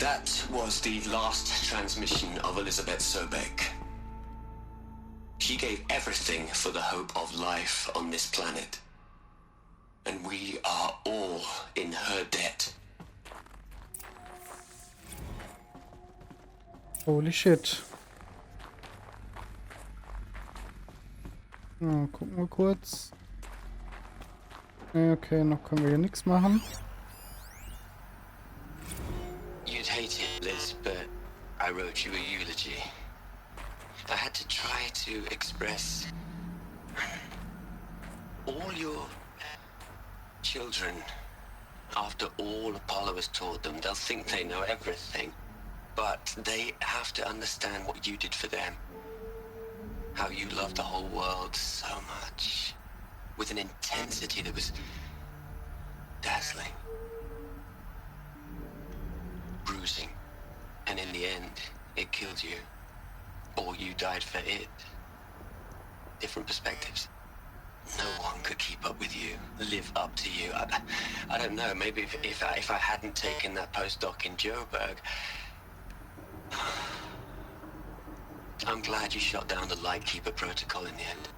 That was the last transmission of Elisabet Sobecks. She gave everything for the hope of life on this planet. And we are all in her debt. Holy shit. Ja, gucken wir kurz. Okay, noch können wir hier nichts machen. You'd hate it, Liz, but I wrote you a eulogy. I had to try to express all your children. After all Apollo has taught them, they'll think they know everything. But they have to understand what you did for them. How you loved the whole world so much. With an intensity that was dazzling. Bruising. And in the end, it killed you. Or you died for it. Different perspectives. No one could keep up with you, live up to you. I don't know, maybe if I hadn't taken that postdoc in Joburg. I'm glad you shot down the Lightkeeper protocol in the end.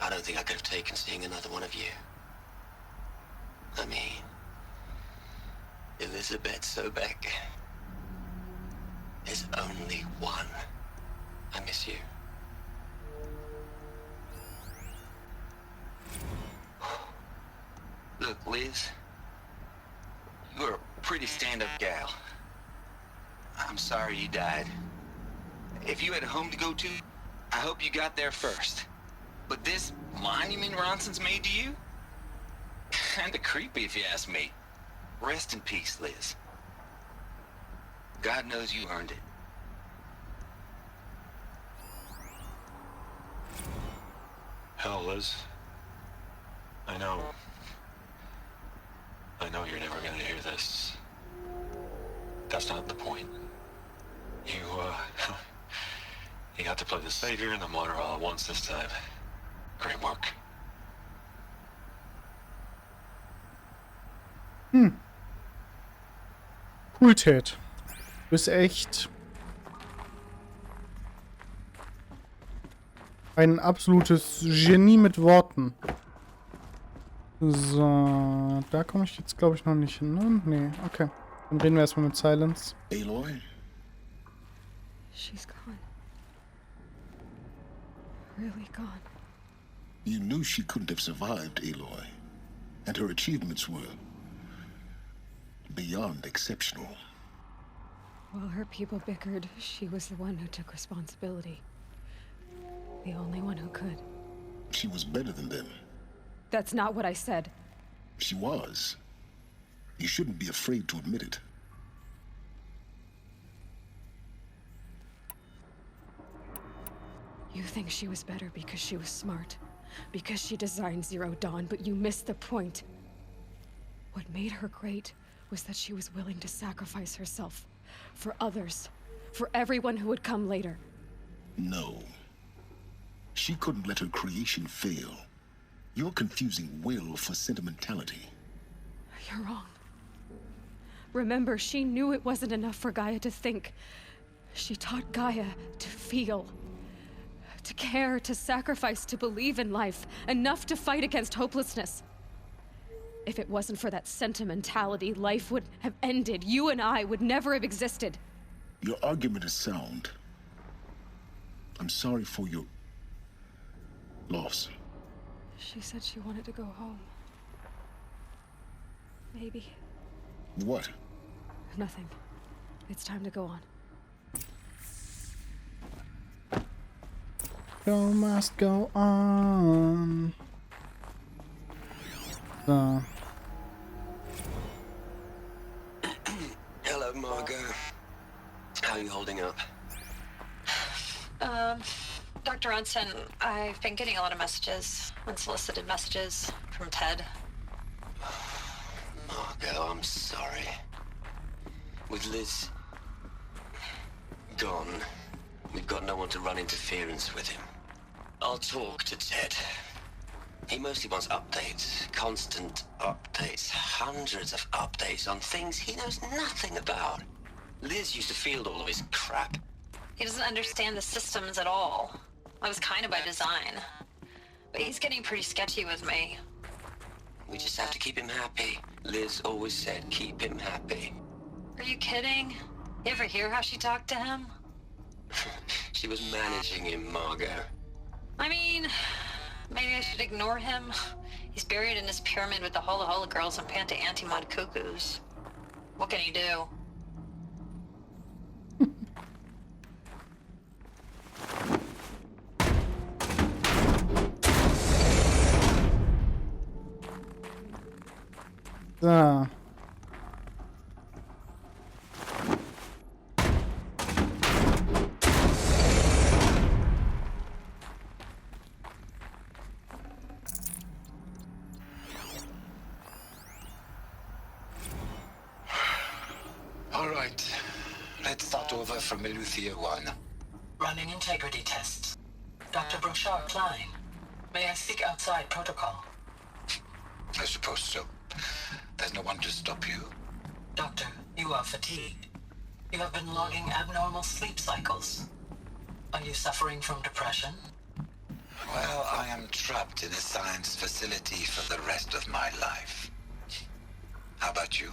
I don't think I could have taken seeing another one of you. I mean, Elisabet Sobecks. There's only one. I miss you. Look, Liz, you're a pretty stand-up gal. I'm sorry you died. If you had a home to go to, I hope you got there first. But this monument Ronson's made to you? Kinda creepy if you ask me. Rest in peace, Liz. God knows you earned it. Hell, Liz. I know you're never gonna hear this. That's not the point. You got to play the savior and the martyr all at once this time. Great work. Cool, Ted. Du bist echt ein absolutes Genie mit Worten. So, da komme ich jetzt, glaube ich, noch nicht hin, ne? Nee, okay. Dann reden wir erstmal mit Silence. Aloy? She's gone. Really gone. You knew she couldn't have survived, Aloy. And her achievements were beyond exceptional. While her people bickered, she was the one who took responsibility. The only one who could. She was better than them. That's not what I said. She was. You shouldn't be afraid to admit it. You think she was better because she was smart, because she designed Zero Dawn, but you missed the point. What made her great was that she was willing to sacrifice herself for others, for everyone who would come later. No. She couldn't let her creation fail. You're confusing will for sentimentality. You're wrong. Remember, she knew it wasn't enough for Gaia to think. She taught Gaia to feel. To care, to sacrifice, to believe in life. Enough to fight against hopelessness. If it wasn't for that sentimentality, life would have ended. You and I would never have existed. Your argument is sound. I'm sorry for your loss. She said she wanted to go home. Maybe. What? Nothing. It's time to go on. Show must go on. So. Hello, Margot. How are you holding up? Dr. Ronson, I've been getting a lot of messages, unsolicited messages from Ted. Margot, I'm sorry. With Liz gone, we've got no one to run interference with him. I'll talk to Ted. He mostly wants updates, constant updates, hundreds of updates on things he knows nothing about. Liz used to field all of his crap. He doesn't understand the systems at all. That was kind of by design. But he's getting pretty sketchy with me. We just have to keep him happy. Liz always said keep him happy. Are you kidding? You ever hear how she talked to him? She was managing him, Margot. I mean, maybe I should ignore him. He's buried in his pyramid with the Hola Hola girls and Panta Antimod cuckoos. What can he do? So. All right. Let's start over from Eleuthia 1. Running integrity tests. Dr. Brochard Klein, may I speak outside protocol? I suppose so. There's no one to stop you. Doctor, you are fatigued. You have been logging abnormal sleep cycles. Are you suffering from depression? Well, I am trapped in a science facility for the rest of my life. How about you?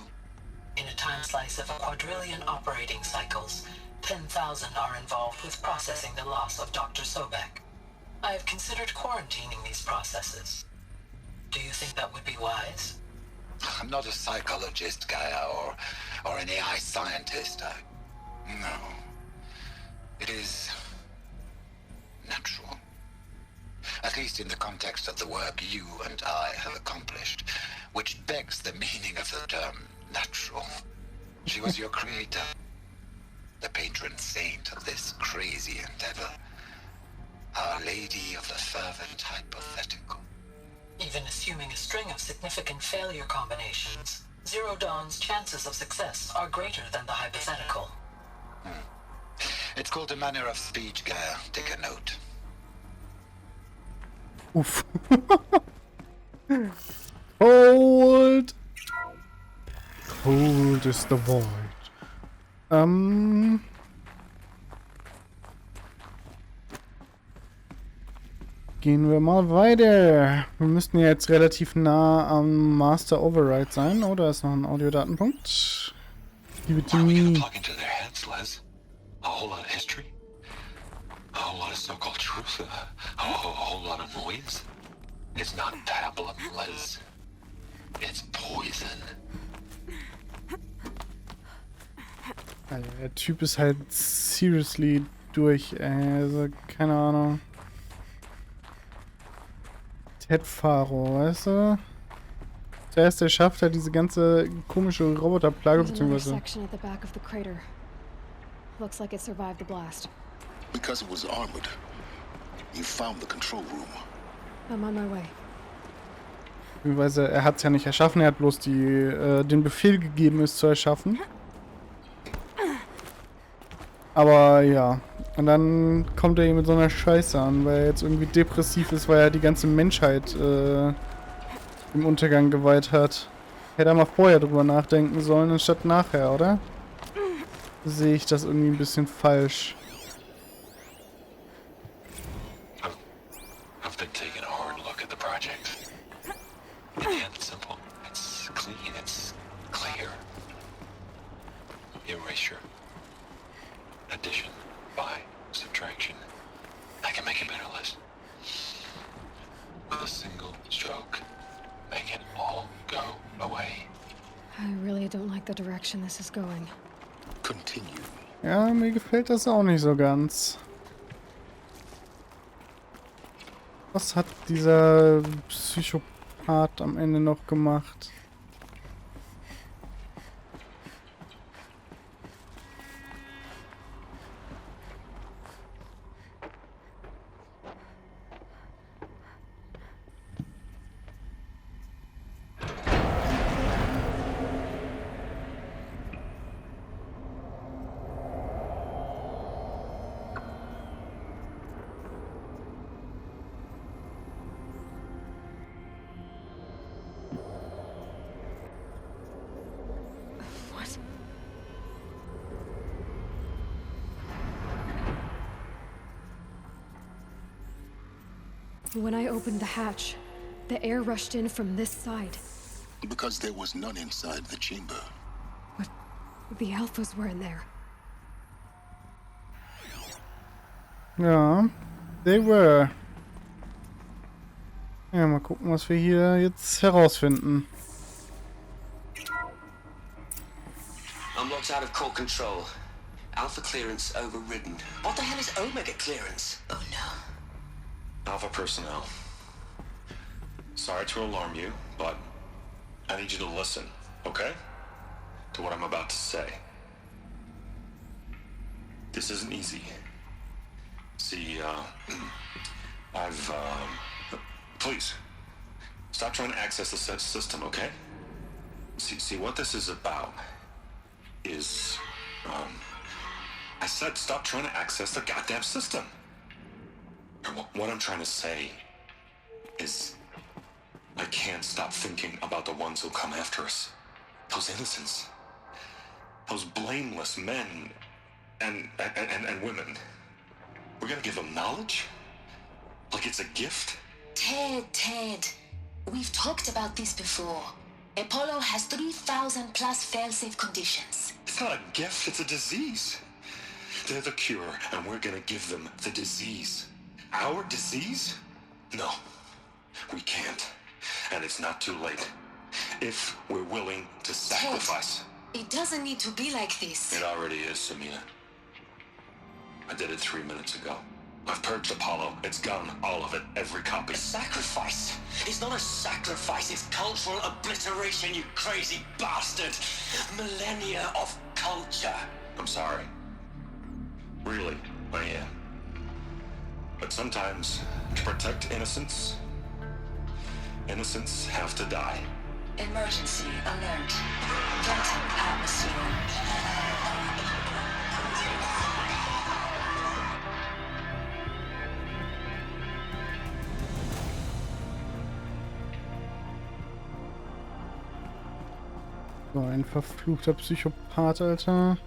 In a time slice of a quadrillion operating cycles, 10,000 are involved with processing the loss of Dr. Sobecks. I have considered quarantining these processes. Do you think that would be wise? I'm not a psychologist, Gaia, or an AI scientist. No. It is natural. At least in the context of the work you and I have accomplished, which begs the meaning of the term natural. She was your creator, the patron saint of this crazy endeavor, Our Lady of the Fervent Hypothetical. Even assuming a string of significant failure combinations, Zero Dawn's chances of success are greater than the hypothetical. It's called a manner of speech, Gaia. Take a note. Oof. Cold. Cold is the void. Gehen wir mal weiter. Wir müssten ja jetzt relativ nah am Master Override sein. Oh, da ist noch ein Audiodatenpunkt. Give it to Why are we gonna me. plug into their heads, Les? A whole lot of history? A whole lot of so-called truth? A whole lot of noise? It's not pablum, Les. It's poison. Alter, der Typ ist halt seriously durch, ey. Also, keine Ahnung. Ted Faros, weißt du? Zuerst der schafft halt diese ganze komische Roboterplage, There's another beziehungsweise... section at the back of the crater. Looks like it survived the blast. Because it was armored. You found the control room. I'm on my way. Beziehungsweise er hat es ja nicht erschaffen, er hat bloß den Befehl gegeben, es zu erschaffen. Aber ja, und dann kommt er hier mit so einer Scheiße an, weil er jetzt irgendwie depressiv ist, weil er die ganze Menschheit im Untergang geweiht hat. Hätte er mal vorher drüber nachdenken sollen, anstatt nachher, oder? Sehe ich das irgendwie ein bisschen falsch. I've been taking a hard look at the project. In the end, it's simple. It's clean. It's clear. Erasure. Addition. By. Subtraction. I can make a better list. With a single stroke. Make it all go away. I really don't like the direction this is going. Continue. Ja, mir gefällt das auch nicht so ganz. Was hat dieser Psychopath am Ende noch gemacht? When I opened the hatch, the air rushed in from this side. Because there was none inside the chamber. But the Alphas were in there. Ja, they were. Ja, mal gucken, was wir hier jetzt herausfinden. I'm locked out of core control. Alpha clearance overridden. What the hell is Omega clearance? Oh no. Alpha personnel. Sorry to alarm you, but I need you to listen, okay? To what I'm about to say. This isn't easy. See, please, stop trying to access the system, okay? See, what this is about is, I said stop trying to access the goddamn system. What I'm trying to say is, I can't stop thinking about the ones who come after us. Those innocents. Those blameless men and women. We're gonna give them knowledge? Like it's a gift? Ted. We've talked about this before. Apollo has 3,000 plus fail-safe conditions. It's not a gift, it's a disease. They're the cure, and we're gonna give them the disease. Our disease? No, we can't. And it's not too late. If we're willing to sacrifice. Ted, it doesn't need to be like this. It already is, Samina. I did it 3 minutes ago. I've purged Apollo. It's gone. All of it. Every copy. A sacrifice? It's not a sacrifice, it's cultural obliteration, you crazy bastard! Millennia of culture! I'm sorry. Really, I am. But sometimes, to protect innocence, innocents have to die. Emergency alert. Venting atmosphere. So, ein verfluchter Psychopath, Alter.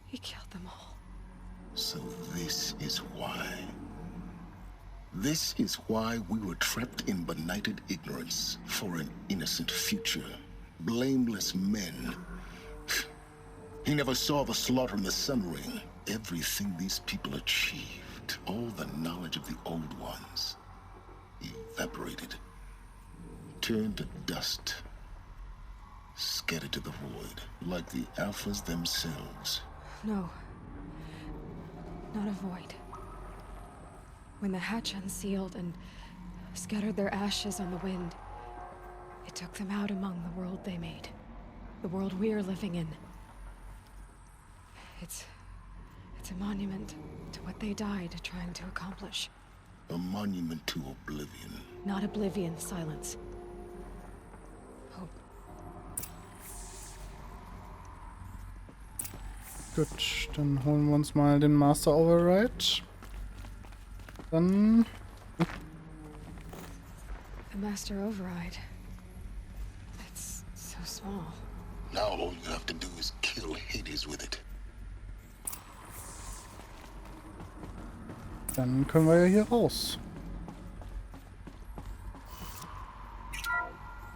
He killed them all. So this is why. This is why we were trapped in benighted ignorance for an innocent future. Blameless men. He never saw the slaughter in the Sun Ring. Everything these people achieved, all the knowledge of the old ones, evaporated, turned to dust, scattered to the void, like the Alphas themselves. No. Not a void. When the hatch unsealed and scattered their ashes on the wind, it took them out among the world they made. The world we're living in. It's a monument to what they died trying to accomplish. A monument to oblivion. Not oblivion, silence. Hope. Gut, dann holen wir uns mal den Master Override. Dann... The Master Override. It's so small. Now all you have to do is kill Hades with it. Dann können wir ja hier raus.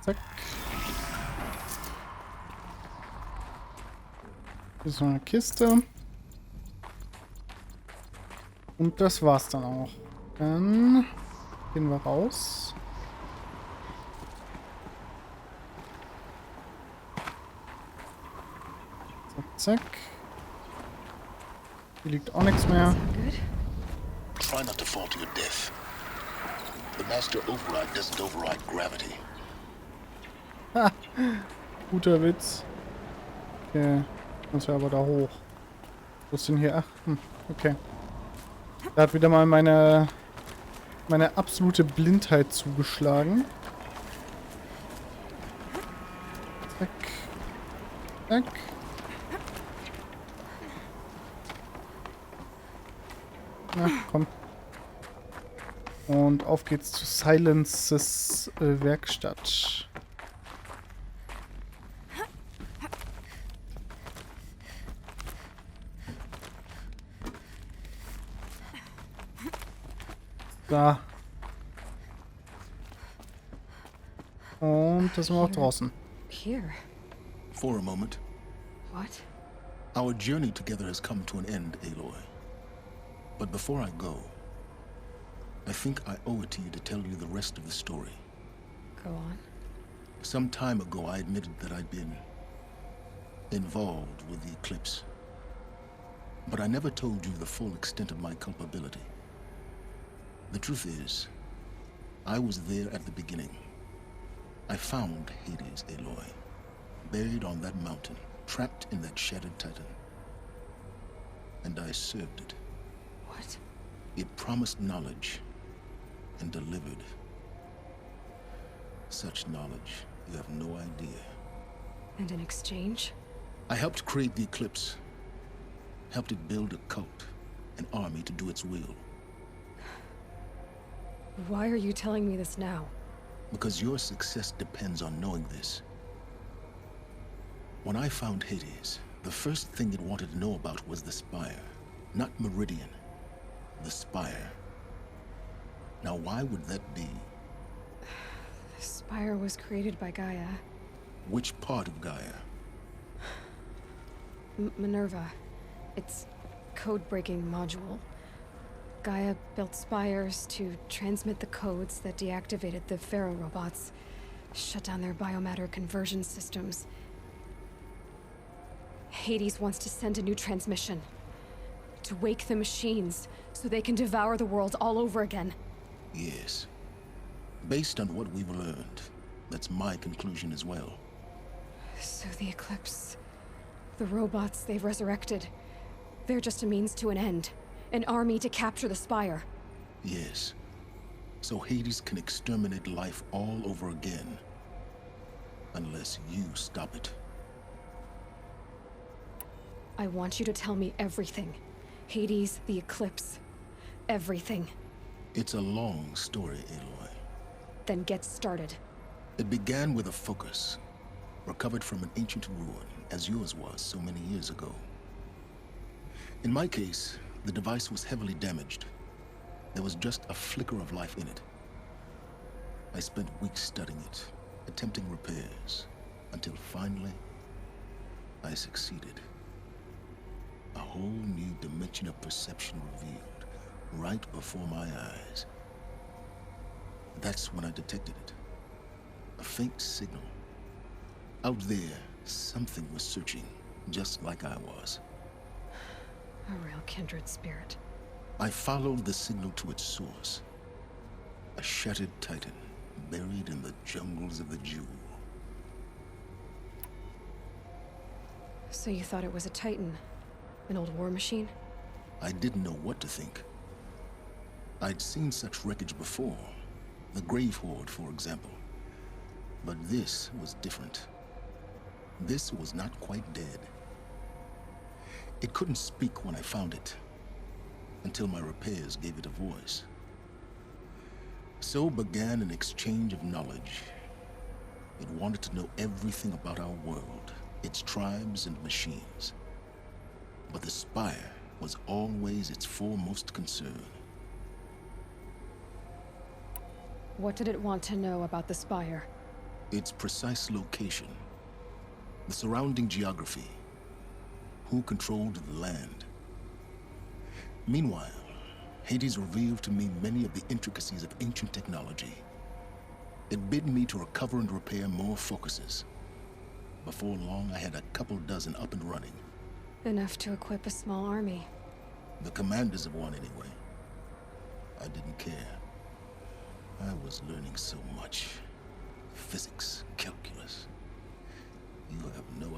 Zack. Hier ist noch eine Kiste. Und das war's dann auch. Dann gehen wir raus. Zack, zack. Hier liegt auch nichts mehr. Try not to fall to your death. The Master Override doesn't override gravity. Ha! Guter Witz. Okay. Muss ja aber da hoch. Wo ist denn hier? Ach, okay. Da hat wieder mal meine absolute Blindheit zugeschlagen. Zack. Zack. Na, komm. Und auf geht's zu Silences Werkstatt. Da. Und da sind wir auch draußen. Here. For a moment, What? our journey together has come to an end, Aloy. But before I go, I think I owe it to you to tell you the rest of the story. Go on. Some time ago, I admitted that I'd been involved with the eclipse. But I never told you the full extent of my culpability. The truth is, I was there at the beginning. I found Hades, Aloy, buried on that mountain, trapped in that shattered titan. And I served it. What? It promised knowledge and delivered. Such knowledge, you have no idea. And in exchange? I helped create the eclipse. Helped it build a cult, an army to do its will. Why are you telling me this now? Because your success depends on knowing this. When I found Hades, the first thing it wanted to know about was the Spire. Not Meridian. The Spire. Now why would that be? The Spire was created by Gaia. Which part of Gaia? Minerva. It's code-breaking module. Gaia built spires to transmit the codes that deactivated the Pharaoh robots, shut down their biomatter conversion systems. Hades wants to send a new transmission. To wake the machines, so they can devour the world all over again. Yes. Based on what we've learned, that's my conclusion as well. So the Eclipse... the robots they've resurrected... they're just a means to an end. An army to capture the Spire. Yes. So Hades can exterminate life all over again. Unless you stop it. I want you to tell me everything. Hades, the Eclipse. Everything. It's a long story, Aloy. Then get started. It began with a focus. Recovered from an ancient ruin, as yours was so many years ago. In my case, the device was heavily damaged. There was just a flicker of life in it. I spent weeks studying it, attempting repairs, until finally, I succeeded. A whole new dimension of perception revealed, right before my eyes. That's when I detected it. A faint signal. Out there, something was searching, just like I was. A real kindred spirit. I followed the signal to its source. A shattered titan, buried in the jungles of the Jewel. So you thought it was a Titan? An old war machine? I didn't know what to think. I'd seen such wreckage before. The Grave Horde, for example. But this was different. This was not quite dead. It couldn't speak when I found it, until my repairs gave it a voice. So began an exchange of knowledge. It wanted to know everything about our world, its tribes and machines. But the Spire was always its foremost concern. What did it want to know about the Spire? Its precise location, the surrounding geography, who controlled the land. Meanwhile, Hades revealed to me many of the intricacies of ancient technology. It bid me to recover and repair more focuses. Before long, I had a couple dozen up and running. Enough to equip a small army. The commanders of one, anyway. I didn't care. I was learning so much. Physics, calculus. You have no